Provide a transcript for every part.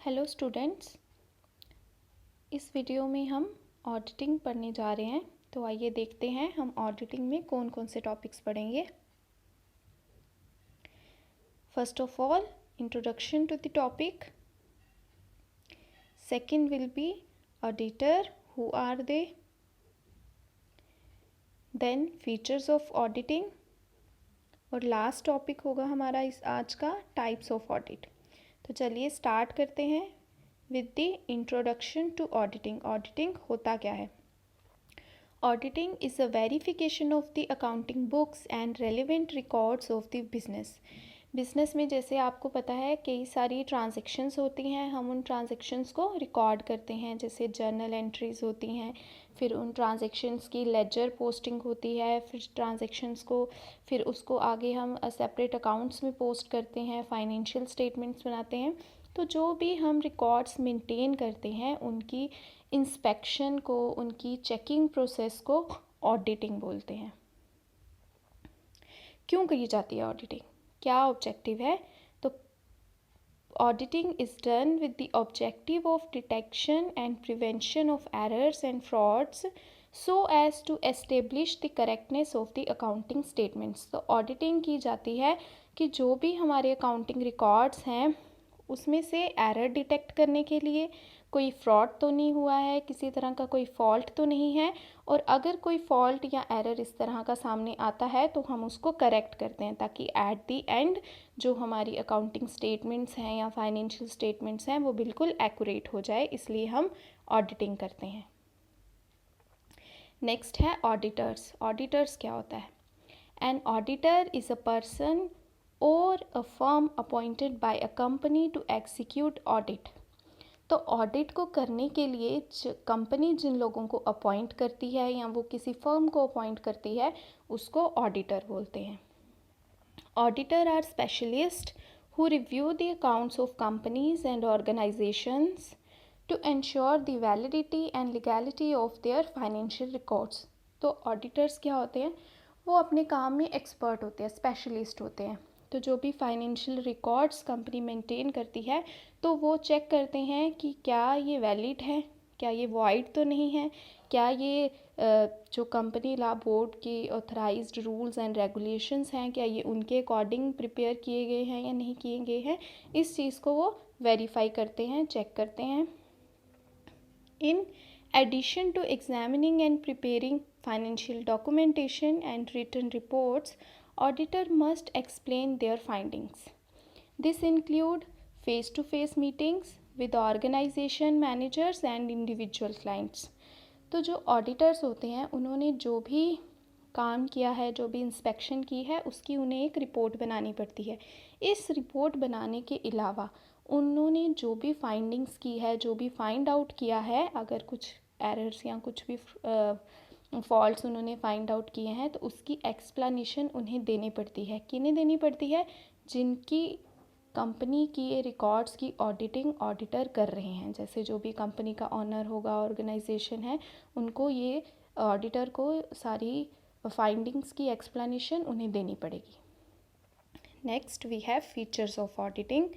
Hello students, इस video में हम ऑडिटिंग पढ़ने जा रहे हैं। तो आइए देखते हैं हम ऑडिटिंग में कौन कौन से टॉपिक्स पढ़ेंगे। First of all, introduction to the topic. Second will be auditor, who are they. Then features of auditing, और लास्ट टॉपिक होगा हमारा इस आज का टाइप्स ऑफ ऑडिट। तो चलिए स्टार्ट करते हैं with the introduction to auditing. Auditing होता क्या है? Auditing is a verification of the accounting books and relevant records of the business में जैसे आपको पता है कई सारी ट्रांजैक्शंस होती हैं, हम उन ट्रांजैक्शंस को रिकॉर्ड करते हैं, जैसे जर्नल एंट्रीज होती हैं, फिर उन ट्रांजैक्शंस की लेजर पोस्टिंग होती है, फिर उसको आगे हम सेपरेट अकाउंट्स में पोस्ट करते हैं, फाइनेंशियल स्टेटमेंट्स बनाते हैं। तो जो भी हम रिकॉर्ड्स मेंटेन करते हैं उनकी इंस्पेक्शन को, उनकी चेकिंग प्रोसेस को ऑडिटिंग बोलते हैं। क्यों करी जाती है ऑडिटिंग? क्या ऑब्जेक्टिव है? तो auditing is done with the objective of detection and prevention of errors and frauds so as to establish the correctness of the accounting statements. तो ऑडिटिंग की जाती है कि जो भी हमारे अकाउंटिंग रिकॉर्ड्स हैं उसमें से एरर डिटेक्ट करने के लिए कोई फ्रॉड तो नहीं हुआ है, किसी तरह का कोई फॉल्ट तो नहीं है, और अगर कोई फॉल्ट या एरर इस तरह का सामने आता है तो हम उसको करेक्ट करते हैं, ताकि एट दी एंड जो हमारी अकाउंटिंग स्टेटमेंट्स हैं या फाइनेंशियल स्टेटमेंट्स हैं वो बिल्कुल एक्यूरेट हो जाए, इसलिए हम ऑडिटिंग करते हैं। नेक्स्ट है ऑडिटर्स। ऑडिटर्स क्या होता है? An auditor is a person or a firm appointed by a company to execute audit। तो ऑडिट को करने के लिए कंपनी जिन लोगों को अपॉइंट करती है या वो किसी फर्म को अपॉइंट करती है उसको ऑडिटर बोलते हैं। Auditor are specialist who review the accounts of companies and organizations to ensure the validity and legality of their financial records। तो ऑडिटर्स क्या होते हैं? वो अपने काम में एक्सपर्ट होते हैं, स्पेशलिस्ट होते हैं। तो जो भी फाइनेंशियल रिकॉर्ड्स कंपनी मेंटेन करती है तो वो चेक करते हैं कि क्या ये वैलिड है, क्या ये वॉइड तो नहीं है, क्या ये जो कंपनी लॉ बोर्ड के ऑथराइज्ड रूल्स एंड रेगुलेशंस हैं क्या ये उनके अकॉर्डिंग प्रिपेयर किए गए हैं या नहीं किए गए हैं। इस चीज़ को वो वेरीफाई करते हैं, चेक करते हैं। इन addition to examining and preparing financial documentation and written reports, auditor must explain their findings. This include face-to-face meetings with organization managers and individual clients। तो जो ऑडिटर्स होते हैं उन्होंने जो भी काम किया है, जो भी इंस्पेक्शन की है, उसकी उन्हें एक रिपोर्ट बनानी पड़ती है। इस रिपोर्ट बनाने के अलावा उन्होंने जो भी फाइंडिंग्स की है, जो भी फाइंड आउट किया है, अगर कुछ एरर्स या कुछ भी फॉल्ट्स उन्होंने फाइंड आउट किए हैं तो उसकी एक्सप्लेनेशन उन्हें देनी पड़ती है। किन्हें देनी पड़ती है? जिनकी कंपनी की ये रिकॉर्ड्स की ऑडिटिंग ऑडिटर कर रहे हैं, जैसे जो भी कंपनी का ऑनर होगा, ऑर्गेनाइजेशन है, उनको ये ऑडिटर को सारी फाइंडिंग्स की एक्सप्लेनेशन उन्हें देनी पड़ेगी। Next we have features of auditing.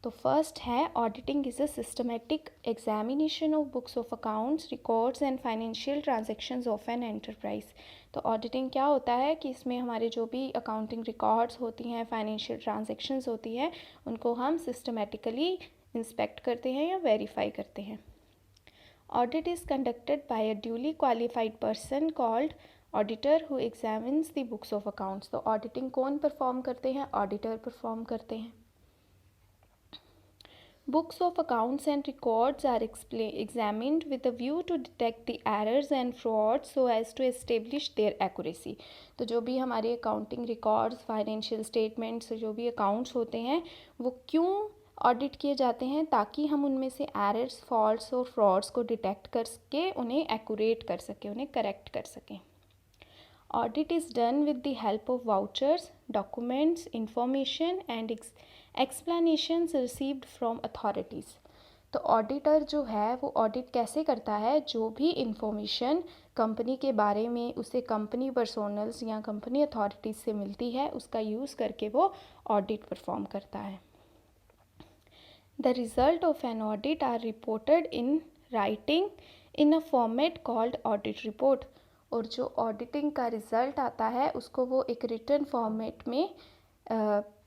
तो फर्स्ट है auditing is a systematic examination of books of accounts, records and financial transactions of an enterprise. तो ऑडिटिंग क्या होता है कि इसमें हमारे जो भी अकाउंटिंग रिकॉर्ड्स होती हैं, फाइनेंशियल ट्रांजैक्शंस होती हैं, उनको हम सिस्टमेटिकली इंस्पेक्ट करते हैं या वेरीफाई करते हैं। Audit is conducted by a duly qualified person called auditor who examines the books of accounts. तो ऑडिटिंग कौन परफॉर्म करते हैं? ऑडिटर परफॉर्म करते हैं। Books of accounts and records are examined with a view to detect the errors and frauds so as to establish their accuracy। तो जो भी हमारे अकाउंटिंग रिकॉर्ड्स, फाइनेंशियल स्टेटमेंट्स, जो भी अकाउंट्स होते हैं वो क्यों ऑडिट किए जाते हैं? ताकि हम उनमें से एरर्स, फॉल्ट्स और फ्रॉड्स को डिटेक्ट करके उन्हें एक्यूरेट कर सकें, उन्हें करेक्ट कर सकें। Audit is done with the help of vouchers, documents, information and explanations received from authorities। तो ऑडिटर जो है वो ऑडिट कैसे करता है? जो भी इंफॉर्मेशन कंपनी के बारे में उसे कंपनी पर्सोनल्स या कंपनी अथॉरिटीज़ से मिलती है उसका यूज़ करके वो ऑडिट परफॉर्म करता है। The result of an audit are reported in writing in a format called audit report. और जो ऑडिटिंग का रिज़ल्ट आता है उसको वो एक रिटन फॉर्मेट में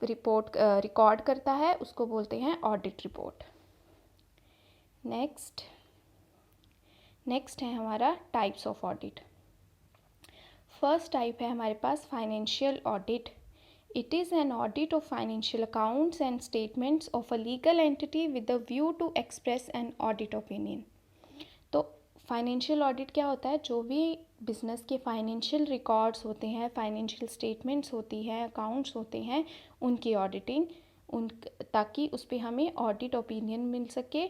रिकॉर्ड करता है, उसको बोलते हैं ऑडिट रिपोर्ट. नेक्स्ट है हमारा types of audit. First type है हमारे पास financial audit. It is an audit of financial accounts and statements of a legal entity with a view to express an audit opinion. तो financial audit क्या होता है? जो भी बिजनेस के फाइनेंशियल रिकॉर्ड्स होते हैं, फाइनेंशियल स्टेटमेंट्स होती हैं, अकाउंट्स होते हैं, उनकी ऑडिटिंग, ताकि उस पर हमें ऑडिट ओपिनियन मिल सके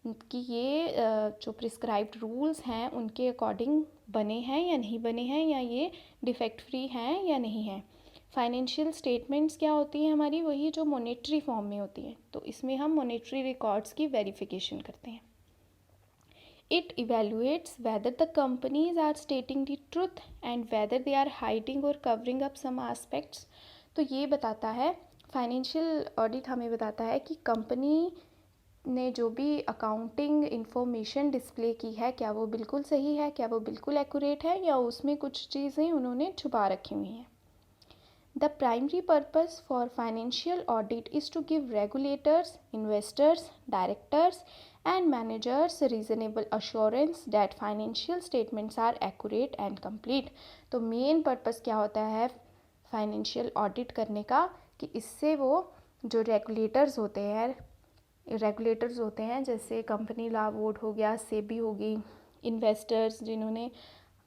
कि ये जो प्रिस्क्राइब्ड रूल्स हैं उनके अकॉर्डिंग बने हैं या नहीं बने हैं, या ये डिफेक्ट फ्री हैं या नहीं हैं. फाइनेंशियल स्टेटमेंट्स क्या होती हैं हमारी? वही जो मॉनेटरी फॉर्म में होती हैं. तो इसमें हम मॉनेटरी रिकॉर्ड्स की वेरिफिकेशन करते हैं. It evaluates whether the companies are stating the truth and whether they are hiding or covering up some aspects. तो ये बताता है, फाइनेंशियल ऑडिट हमें बताता है कि कंपनी ने जो भी अकाउंटिंग इंफॉर्मेशन डिस्प्ले की है, क्या वो बिल्कुल सही है, क्या वो बिल्कुल एक्यूरेट है, या उसमें कुछ चीज़ें उन्होंने छुपा रखी हुई हैं. The primary purpose for financial audit is to give regulators, investors, directors, and managers reasonable assurance that financial statements are accurate and complete. तो मेन पर्पस क्या होता है फाइनेंशियल ऑडिट करने का, कि इससे वो जो रेगुलेटर्स होते हैं जैसे कंपनी लॉ बोर्ड हो गया, सेबी होगी, इन्वेस्टर्स जिन्होंने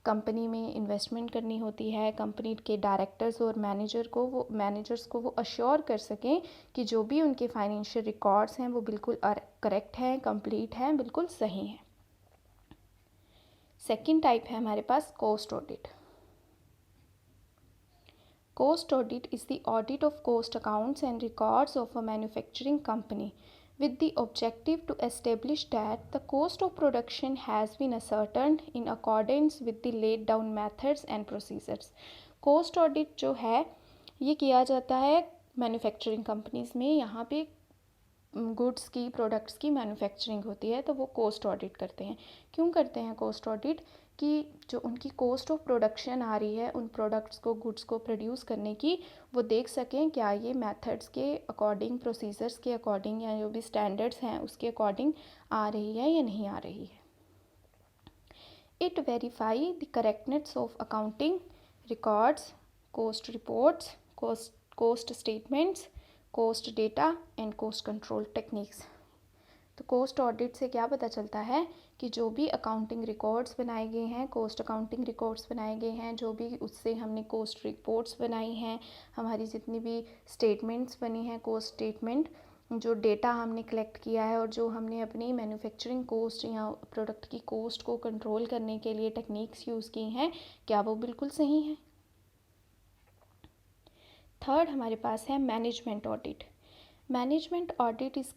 कंपनी में इन्वेस्टमेंट करनी होती है, कंपनी के डायरेक्टर्स और मैनेजर्स को वो अश्योर कर सकें कि जो भी उनके फाइनेंशियल रिकॉर्ड्स हैं वो बिल्कुल करेक्ट हैं, कंप्लीट हैं, बिल्कुल सही हैं. सेकंड टाइप है हमारे पास cost audit. Cost audit is the audit of cost accounts and records of a manufacturing company with the objective to establish that the cost of production has been ascertained in accordance with the laid down methods and procedures. cost audit जो है ये किया जाता है manufacturing companies में. यहाँ पे goods की, प्रोडक्ट्स की मैन्युफैक्चरिंग होती है, तो वो कोस्ट ऑडिट करते हैं. क्यों करते हैं कोस्ट ऑडिट? कि जो उनकी कॉस्ट ऑफ प्रोडक्शन आ रही है उन प्रोडक्ट्स को, गुड्स को प्रोड्यूस करने की, वो देख सकें क्या ये मेथड्स के अकॉर्डिंग, प्रोसीजर्स के अकॉर्डिंग, या जो भी स्टैंडर्ड्स हैं उसके अकॉर्डिंग आ रही है या नहीं आ रही है. It verify the correctness of accounting records, cost reports, cost statements, cost data and cost control techniques. तो कॉस्ट ऑडिट से क्या पता चलता है कि जो भी अकाउंटिंग रिकॉर्ड्स बनाए गए हैं, कॉस्ट अकाउंटिंग रिकॉर्ड्स बनाए गए हैं, जो भी उससे हमने कॉस्ट रिपोर्ट्स बनाई हैं, हमारी जितनी भी स्टेटमेंट्स बनी हैं, कॉस्ट स्टेटमेंट, जो डेटा हमने कलेक्ट किया है और जो हमने अपनी मैन्युफैक्चरिंग कॉस्ट या प्रोडक्ट की कॉस्ट को कंट्रोल करने के लिए टेक्निक्स यूज़ की हैं, क्या वो बिल्कुल सही हैं. थर्ड हमारे पास है management audit. Management audit is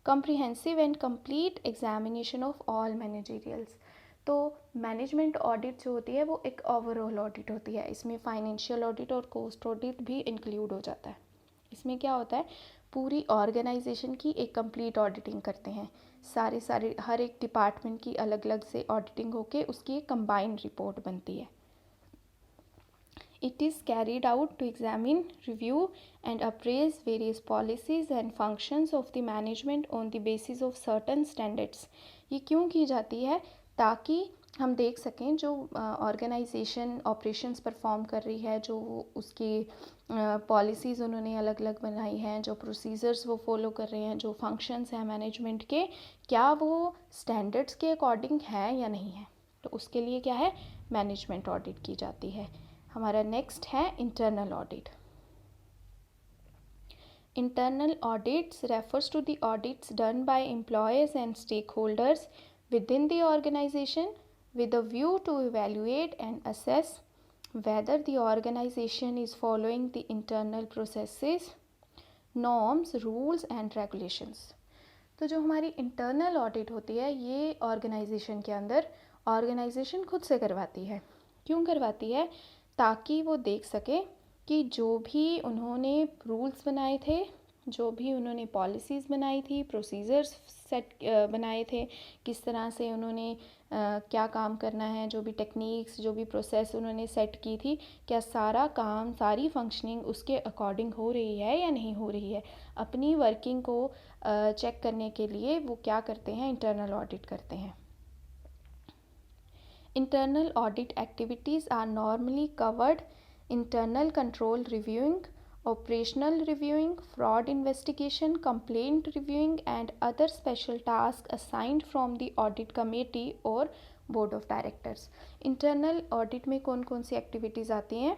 comprehensive and complete examination of all managerials. तो मैनेजमेंट ऑडिट जो होती है वो एक ओवरऑल ऑडिट होती है. इसमें फाइनेंशियल ऑडिट और कॉस्ट ऑडिट भी इंक्लूड हो जाता है. इसमें क्या होता है, पूरी ऑर्गेनाइजेशन की एक कंप्लीट ऑडिटिंग करते हैं. सारे हर एक डिपार्टमेंट की अलग अलग से ऑडिटिंग होके उसकी एक कंबाइंड रिपोर्ट बनती है. It is carried out to examine, review and appraise various policies and functions of the management on the basis of certain standards. ये क्यों की जाती है? ताकि हम देख सकें जो ऑर्गेनाइजेशन ऑपरेशंस परफॉर्म कर रही है, जो उसकी पॉलिसीज़ उन्होंने अलग अलग बनाई हैं, जो प्रोसीजर्स वो फॉलो कर रहे हैं, जो फंक्शंस हैं मैनेजमेंट के, क्या वो स्टैंडर्ड्स के अकॉर्डिंग है या नहीं है. तो उसके लिए क्या है, मैनेजमेंट ऑडिट की जाती है. हमारा नेक्स्ट है internal audit. Internal audits refers to the audits done by employees and stakeholders within the organization with a view to evaluate and assess whether the organization is following the internal processes, norms, rules and regulations. तो जो हमारी internal audit होती है ये organisation के अंदर organisation खुद से करवाती है. क्यों करवाती है? ताकि वो देख सके कि जो भी उन्होंने रूल्स बनाए थे जो भी उन्होंने पॉलिसीज़ बनाई थी, प्रोसीजर्स सेट बनाए थे, किस तरह से उन्होंने क्या काम करना है, जो भी टेक्निक्स, जो भी प्रोसेस उन्होंने सेट की थी, क्या सारा काम, सारी फंक्शनिंग उसके अकॉर्डिंग हो रही है या नहीं हो रही है। अपनी वर्किंग को चेक करने के लिए वो क्या करते हैं, इंटरनल ऑडिट करते हैं। Internal audit activities are normally covered internal control reviewing, operational reviewing, fraud investigation, complaint reviewing, and other special tasks assigned from the audit committee or board of directors. Internal audit में कौन कौन सी activities आती हैं?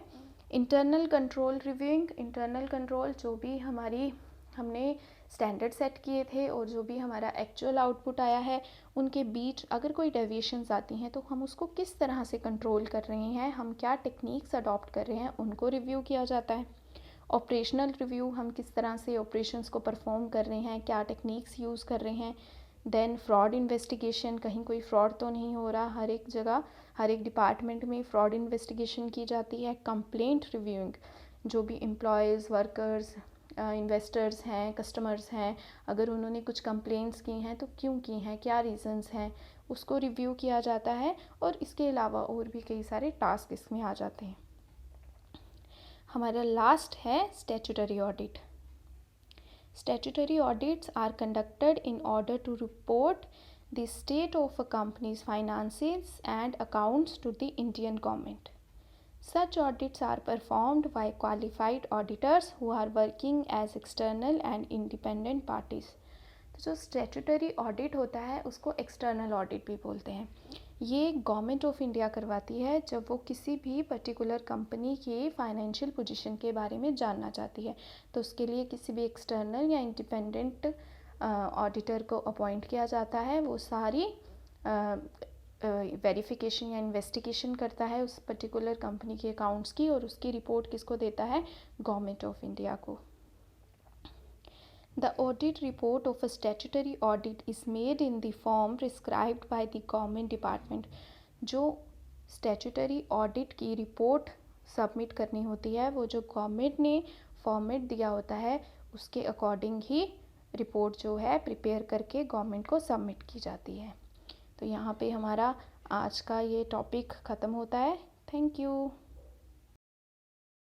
Internal control reviewing, internal control जो भी हमने standard set किए थे और जो भी हमारा एक्चुअल आउटपुट आया है उनके बीच अगर कोई डेविएशंस आती हैं तो हम उसको किस तरह से कंट्रोल कर रहे हैं, हम क्या टेक्निक्स अडॉप्ट कर रहे हैं, उनको रिव्यू किया जाता है। ऑपरेशनल रिव्यू, हम किस तरह से ऑपरेशंस को परफॉर्म कर रहे हैं, क्या टेक्निक्स यूज़ कर रहे हैं। देन फ्रॉड इन्वेस्टिगेशन, कहीं कोई फ्रॉड तो नहीं हो रहा, हर एक जगह हर एक डिपार्टमेंट में फ्रॉड इन्वेस्टिगेशन की जाती है। कंप्लेंट रिव्यूइंग, जो भी एम्प्लॉयज़, वर्कर्स, इन्वेस्टर्स हैं, कस्टमर्स हैं, अगर उन्होंने कुछ कंप्लेंट्स की हैं तो क्यों की हैं, क्या रीज़न्स हैं, उसको रिव्यू किया जाता है। और इसके अलावा और भी कई सारे टास्क इसमें आ जाते हैं। हमारा लास्ट है statutory audit. Statutory audits are conducted in order to report the state of a company's finances and accounts to the Indian government. Such audits are performed by qualified auditors who are working as external and independent parties. तो जो statutory audit होता है उसको external audit भी बोलते हैं। ये government of India करवाती है जब वो किसी भी पर्टिकुलर कंपनी की फाइनेंशियल पोजीशन के बारे में जानना चाहती है, तो उसके लिए किसी भी एक्सटर्नल या इंडिपेंडेंट ऑडिटर को अपॉइंट किया जाता है। वो सारी वेरिफिकेशन या इन्वेस्टिगेशन करता है उस पर्टिकुलर कंपनी के अकाउंट्स की और उसकी रिपोर्ट किसको देता है, गवर्नमेंट ऑफ इंडिया को। The audit report of a statutory audit is made in the form prescribed by the government department. जो statutory audit की रिपोर्ट सबमिट करनी होती है वो जो गवर्नमेंट ने फॉर्मेट दिया होता है उसके अकॉर्डिंग ही रिपोर्ट जो है प्रिपेयर करके गवर्नमेंट को सबमिट की जाती है। तो यहाँ पे हमारा आज का ये टॉपिक ख़त्म होता है। Thank you.